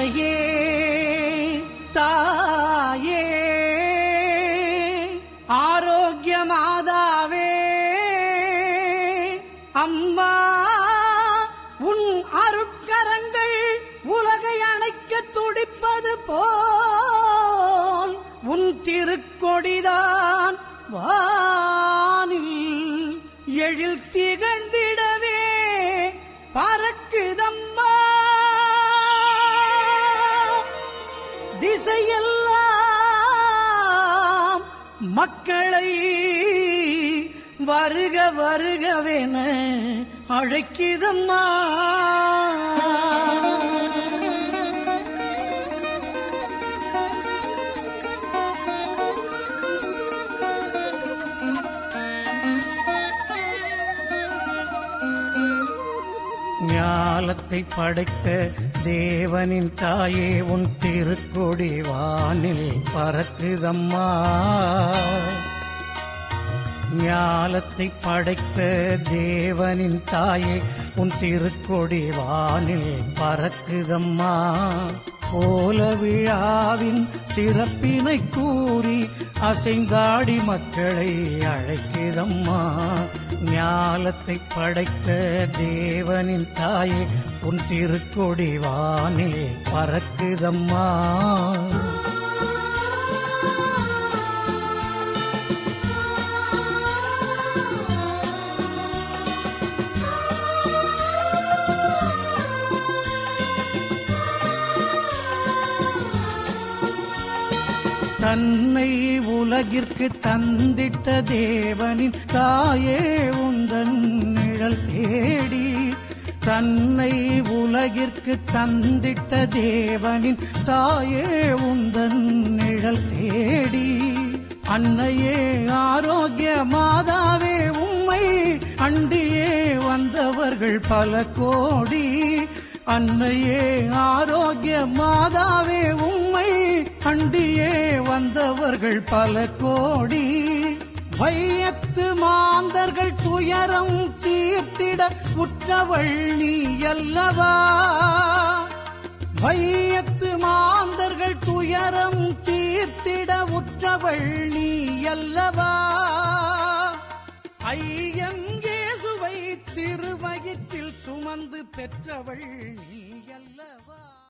அன்னையே தாயே ஆரோக்கிய மாதாவே அம்மா உன் அருட்கரங்கள் உலகை அணைக்க துடிப்பது போல் உன் திருக்கொடிதான் வானில் எழில் திகழ்ந்திடவே பறக்குதம்மா. திசையெல்லாம் மக்களை வருக வருகவென அழைக்குதம்மா. ஞாலத்தை படைத்த தேவனின் தாயே உன் திருக்கொடி வானில் பறக்குதம்மா. ஞாலத்தை படைத்த தேவனின் தாயே உன் திருக்கொடி வானில் பறக்குதம்மா. கோல விழாவின் சிறப்பினை கூறி அசைந்தாடி மக்களை அழைக்குதம்மா. ஞாலத்தை படைத்த தேவனின் தாயே உன் திருக்கொடி வானில் பறக்குதம்மா. தன்னை உலகிற்கு தந்திட்ட தேவனின் தாயே உந்தன் நிழல் தேடி. தன்னை உலகிற்கு தந்திட்ட தேவனின் தாயே உந்தன் நிழல் தேடி. அன்னையே ஆரோக்கிய மாதாவே உம்மை அண்டியே வந்தவர்கள் பல கோடி. அன்னையே ஆரோக்கிய மாதாவே உம்மை அண்டியே வந்தவர்கள் பல கோடி. வையத்து மாந்தர்கள் துயரம் தீர்த்திட உற்றவள் நீ அல்லவா. வையத்து மாந்தர்கள் துயரம் தீர்த்திட உற்றவள் நீ அல்லவா. ஐயன் இயேசுவை திருவயிற்றில் சுமந்து பெற்றவள் நீ அல்லவா.